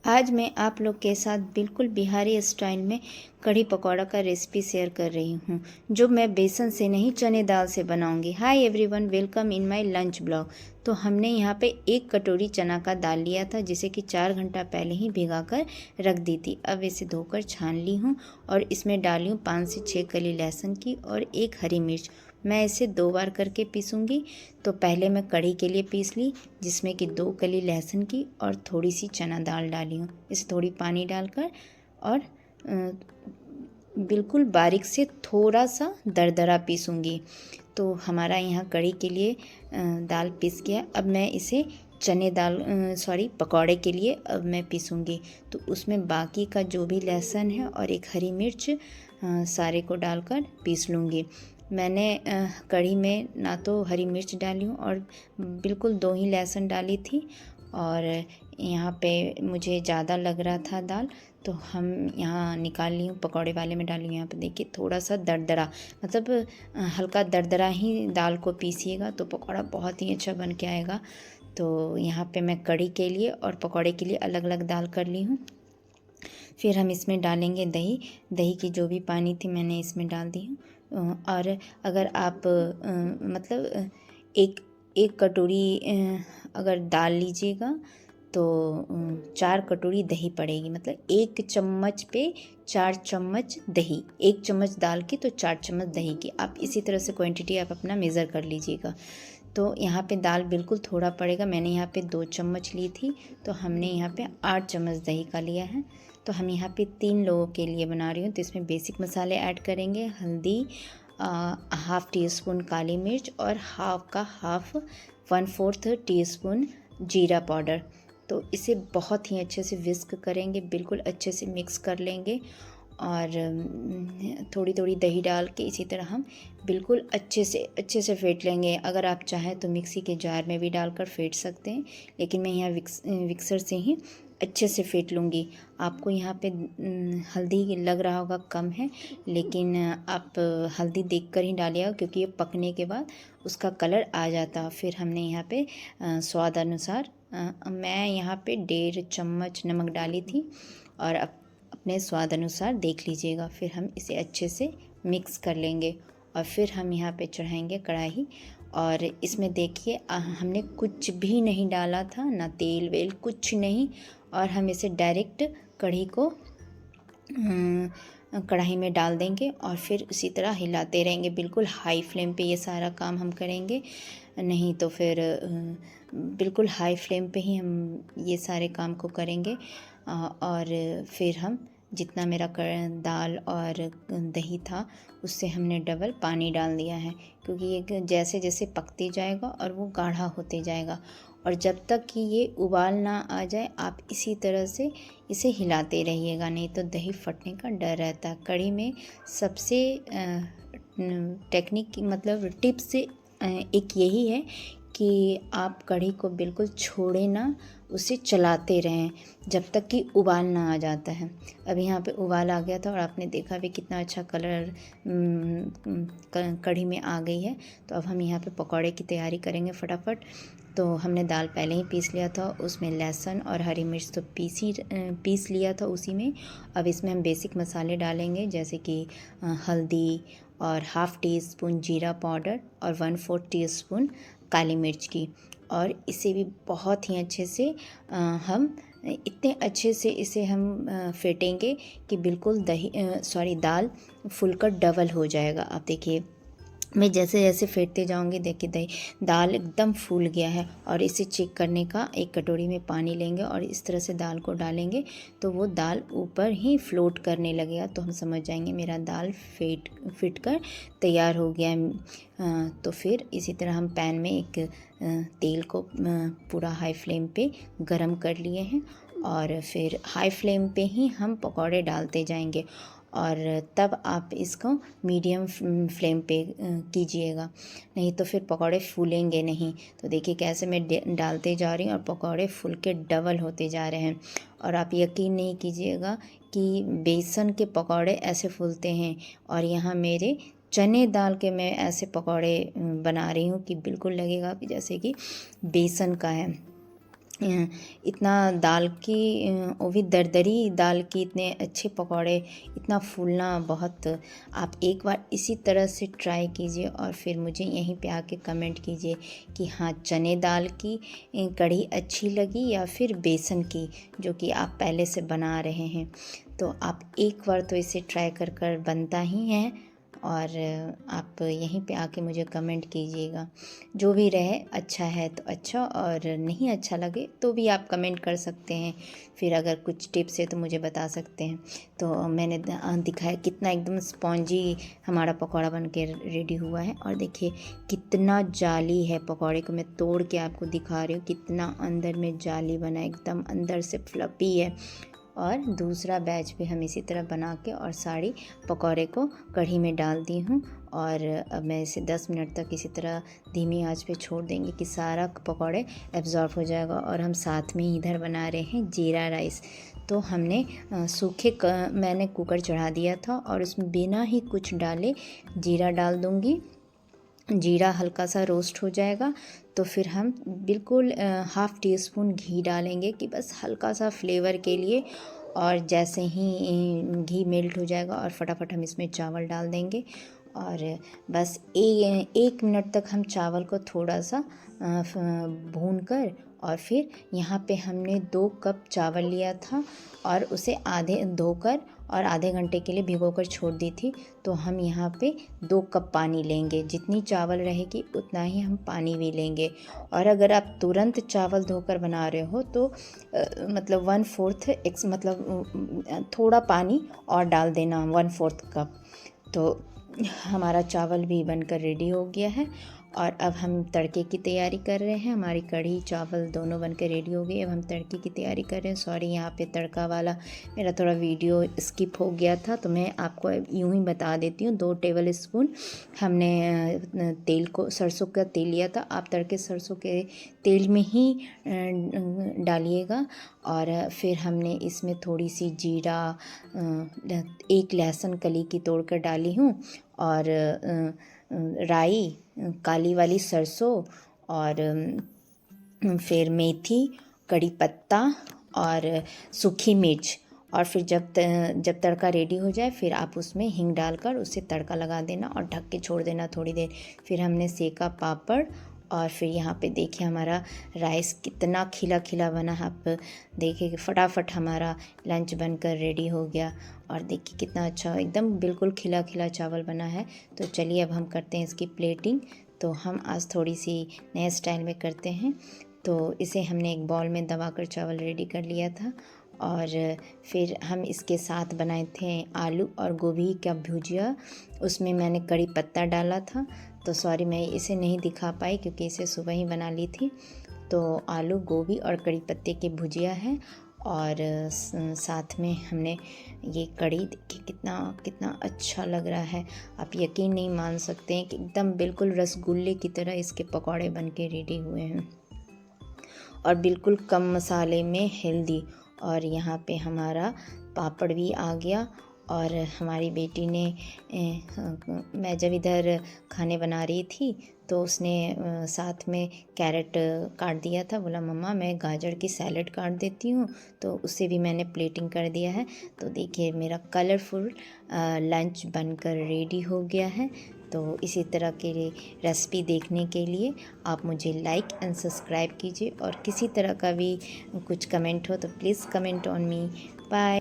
आज मैं आप लोग के साथ बिल्कुल बिहारी स्टाइल में कढ़ी पकौड़ा का रेसिपी शेयर कर रही हूँ, जो मैं बेसन से नहीं चने दाल से बनाऊँगी। Hi everyone, welcome in my lunch blog. तो हमने यहाँ पे 1 कटोरी चना का दाल लिया था, जिसे कि 4 घंटा पहले ही भिगा कर रख दी थी। अब इसे धोकर छान ली हूँ और इसमें डाली हूँ 5 से 6 कली लहसुन की और 1 हरी मिर्च। मैं इसे 2 बार करके पीसूँगी। तो पहले मैं कढ़ी के लिए पीस ली, जिसमें कि 2 कली लहसुन की और थोड़ी सी चना दाल डाली हूँ। इसे थोड़ी पानी डालकर और बिल्कुल बारीक से थोड़ा सा दरदरा पीसूँगी। तो हमारा यहाँ कढ़ी के लिए दाल पीस गया। अब मैं इसे पकौड़े के लिए अब मैं पीसूँगी। तो उसमें बाकी का जो भी लहसुन है और 1 हरी मिर्च सारे को डालकर पीस लूँगी। मैंने कढ़ी में ना तो हरी मिर्च डाली हूँ और बिल्कुल 2 ही लहसुन डाली थी। और यहाँ पे मुझे ज़्यादा लग रहा था दाल, तो हम यहाँ निकाल ली हूँ, पकौड़े वाले में डाली हूँ। यहाँ पे देखिए थोड़ा सा दरदरा, मतलब हल्का दरदरा ही दाल को पीसिएगा तो पकौड़ा बहुत ही अच्छा बन के आएगा। तो यहाँ पे मैं कढ़ी के लिए और पकौड़े के लिए अलग अलग दाल कर ली हूँ। फिर हम इसमें डालेंगे दही। दही की जो भी पानी थी मैंने इसमें डाल दी हूँ। और अगर आप मतलब एक कटोरी अगर दाल लीजिएगा तो 4 कटोरी दही पड़ेगी। मतलब 1 चम्मच पे 4 चम्मच दही, 1 चम्मच दाल की तो 4 चम्मच दही की। आप इसी तरह से क्वांटिटी आप अपना मेज़र कर लीजिएगा। तो यहाँ पे दाल बिल्कुल थोड़ा पड़ेगा। मैंने यहाँ पे 2 चम्मच ली थी, तो हमने यहाँ पे 8 चम्मच दही का लिया है। तो हम यहाँ पे 3 लोगों के लिए बना रही हूँ। तो इसमें बेसिक मसाले ऐड करेंगे। हल्दी, हाफ़ टी स्पून काली मिर्च और हाफ़ 1/4 टीस्पून जीरा पाउडर। तो इसे बहुत ही अच्छे से विस्क करेंगे, बिल्कुल अच्छे से मिक्स कर लेंगे। और थोड़ी थोड़ी दही डाल के इसी तरह हम बिल्कुल अच्छे से फेंट लेंगे। अगर आप चाहें तो मिक्सी के जार में भी डालकर फेंट सकते हैं, लेकिन मैं यहाँ विक्सर से ही अच्छे से फेंट लूँगी। आपको यहाँ पे हल्दी लग रहा होगा कम है, लेकिन आप हल्दी देखकर ही डालिएगा, क्योंकि ये पकने के बाद उसका कलर आ जाता। फिर हमने यहाँ पे स्वाद अनुसार मैं यहाँ पे 1.5 चम्मच नमक डाली थी, और अपने स्वाद अनुसार देख लीजिएगा। फिर हम इसे अच्छे से मिक्स कर लेंगे और फिर हम यहाँ पे चढ़ाएंगे कढ़ाई। और इसमें देखिए हमने कुछ भी नहीं डाला था, ना तेल वेल कुछ नहीं। और हम इसे डायरेक्ट कढ़ाई में डाल देंगे और फिर उसी तरह हिलाते रहेंगे। बिल्कुल हाई फ्लेम पे ये सारा काम हम करेंगे, नहीं तो फिर बिल्कुल हाई फ्लेम पे ही हम ये सारे काम को करेंगे। और फिर हम जितना मेरा दाल और दही था उससे हमने डबल पानी डाल दिया है, क्योंकि ये जैसे जैसे पकते जाएगा और वो गाढ़ा होते जाएगा। और जब तक कि ये उबाल ना आ जाए आप इसी तरह से इसे हिलाते रहिएगा, नहीं तो दही फटने का डर रहता है। कढ़ी में सबसे टेक्निक मतलब टिप्स एक यही है कि आप कढ़ी को बिल्कुल छोड़े ना, उसे चलाते रहें जब तक कि उबाल ना आ जाता है। अब यहाँ पे उबाल आ गया था और आपने देखा भी कितना अच्छा कलर कढ़ी में आ गई है। तो अब हम यहाँ पे पकौड़े की तैयारी करेंगे फटाफट। तो हमने दाल पहले ही पीस लिया था, उसमें लहसुन और हरी मिर्च तो पीस लिया था उसी में। अब इसमें हम बेसिक मसाले डालेंगे, जैसे कि हल्दी और हाफ़ टी स्पून जीरा पाउडर और 1/4 टीस्पून काली मिर्च की। और इसे भी बहुत ही अच्छे से हम इतने अच्छे से इसे हम फेंटेंगे कि बिल्कुल दाल फुलकर डबल हो जाएगा। आप देखिए मैं जैसे जैसे फेंटते जाऊंगी, देखिए दाल एकदम फूल गया है। और इसे चेक करने का, एक कटोरी में पानी लेंगे और इस तरह से दाल को डालेंगे तो वो दाल ऊपर ही फ्लोट करने लगेगा। तो हम समझ जाएंगे मेरा दाल फिट कर तैयार हो गया है। तो फिर इसी तरह हम पैन में एक तेल को पूरा हाई फ्लेम पे गरम कर लिए हैं, और फिर हाई फ्लेम पे ही हम पकौड़े डालते जाएंगे। और तब आप इसको मीडियम फ्लेम पे कीजिएगा, नहीं तो फिर पकौड़े फूलेंगे नहीं। तो देखिए कैसे मैं डालते जा रही हूँ और पकौड़े फूल के डबल होते जा रहे हैं। और आप यकीन नहीं कीजिएगा कि बेसन के पकौड़े ऐसे फूलते हैं, और यहाँ मेरे चने दाल के मैं ऐसे पकौड़े बना रही हूँ कि बिल्कुल लगेगा कि जैसे कि बेसन का है। इतना दाल की वो भी दरदरी दाल की इतने अच्छे पकौड़े, इतना फूलना बहुत। आप एक बार इसी तरह से ट्राई कीजिए और फिर मुझे यहीं पे आके कमेंट कीजिए कि हाँ, चने दाल की कढ़ी अच्छी लगी या फिर बेसन की, जो कि आप पहले से बना रहे हैं। तो आप एक बार तो इसे ट्राई कर कर बनता ही है, और आप यहीं पे आके मुझे कमेंट कीजिएगा। जो भी रहे, अच्छा है तो अच्छा, और नहीं अच्छा लगे तो भी आप कमेंट कर सकते हैं। फिर अगर कुछ टिप्स है तो मुझे बता सकते हैं। तो मैंने दिखाया कितना एकदम स्पॉन्जी हमारा पकौड़ा बन के रेडी हुआ है। और देखिए कितना जाली है पकौड़े को, मैं तोड़ के आपको दिखा रही हूँ कितना अंदर में जाली बना है, एकदम अंदर से फ्लपी है। और दूसरा बैच भी हम इसी तरह बना के और सारी पकौड़े को कढ़ी में डाल दी हूँ। और अब मैं इसे 10 मिनट तक इसी तरह धीमी आंच पे छोड़ देंगे कि सारा पकौड़े एब्जॉर्ब हो जाएगा। और हम साथ में इधर बना रहे हैं जीरा राइस। तो हमने मैंने कुकर चढ़ा दिया था और उसमें बिना ही कुछ डाले जीरा डाल दूँगी। जीरा हल्का सा रोस्ट हो जाएगा तो फिर हम बिल्कुल हाफ़ टी स्पून घी डालेंगे कि बस हल्का सा फ्लेवर के लिए। और जैसे ही घी मेल्ट हो जाएगा और फटाफट हम इसमें चावल डाल देंगे। और बस 1 मिनट तक हम चावल को थोड़ा सा भून कर, और फिर यहाँ पे हमने 2 कप चावल लिया था और उसे आधे धोकर और आधे घंटे के लिए भिगोकर छोड़ दी थी। तो हम यहाँ पे 2 कप पानी लेंगे, जितनी चावल रहेगी उतना ही हम पानी भी लेंगे। और अगर आप तुरंत चावल धोकर बना रहे हो तो मतलब 1/4 मतलब थोड़ा पानी और डाल देना, 1/4 कप। तो हमारा चावल भी बनकर रेडी हो गया है। और अब हम तड़के की तैयारी कर रहे हैं। हमारी कढ़ी चावल दोनों बनकर रेडी हो गए। अब हम तड़के की तैयारी कर रहे हैं। सॉरी, यहाँ पे तड़का वाला मेरा थोड़ा वीडियो स्किप हो गया था, तो मैं आपको यूं ही बता देती हूँ। 2 टेबल स्पून हमने तेल को, सरसों का तेल लिया था। आप तड़के सरसों के तेल में ही डालिएगा। और फिर हमने इसमें थोड़ी सी जीरा, 1 लहसुन कली की तोड़ कर डाली हूँ, और राई, काली वाली सरसों, और फिर मेथी, कड़ी पत्ता और सूखी मिर्च। और फिर जब तड़का रेडी हो जाए फिर आप उसमें हींग डालकर उसे तड़का लगा देना और ढक के छोड़ देना थोड़ी देर। फिर हमने सेका पापड़। और फिर यहाँ पे देखिए हमारा राइस कितना खिला खिला बना है। आप देखिए कि फटाफट हमारा लंच बनकर रेडी हो गया। और देखिए कितना अच्छा एकदम बिल्कुल खिला खिला चावल बना है। तो चलिए अब हम करते हैं इसकी प्लेटिंग। तो हम आज थोड़ी सी नए स्टाइल में करते हैं। तो इसे हमने एक बाउल में दबाकर चावल रेडी कर लिया था। और फिर हम इसके साथ बनाए थे आलू और गोभी का भुजिया। उसमें मैंने कड़ी पत्ता डाला था। तो सॉरी, मैं इसे नहीं दिखा पाई क्योंकि इसे सुबह ही बना ली थी। तो आलू, गोभी और कड़ी पत्ते की भुजिया है। और साथ में हमने ये कड़ी, देखिए कितना कितना अच्छा लग रहा है। आप यकीन नहीं मान सकते हैं कि एकदम बिल्कुल रसगुल्ले की तरह इसके पकौड़े बन के रेडी हुए हैं, और बिल्कुल कम मसाले में हेल्दी। और यहाँ पे हमारा पापड़ भी आ गया। और हमारी बेटी ने मैं जब इधर खाने बना रही थी तो उसने साथ में कैरेट काट दिया था। बोला मम्मा मैं गाजर की सैलेड काट देती हूँ, तो उसे भी मैंने प्लेटिंग कर दिया है। तो देखिए मेरा कलरफुल लंच बनकर रेडी हो गया है। तो इसी तरह के रेसिपी देखने के लिए आप मुझे लाइक एंड सब्सक्राइब कीजिए। और किसी तरह का भी कुछ कमेंट हो तो please comment on me. Bye.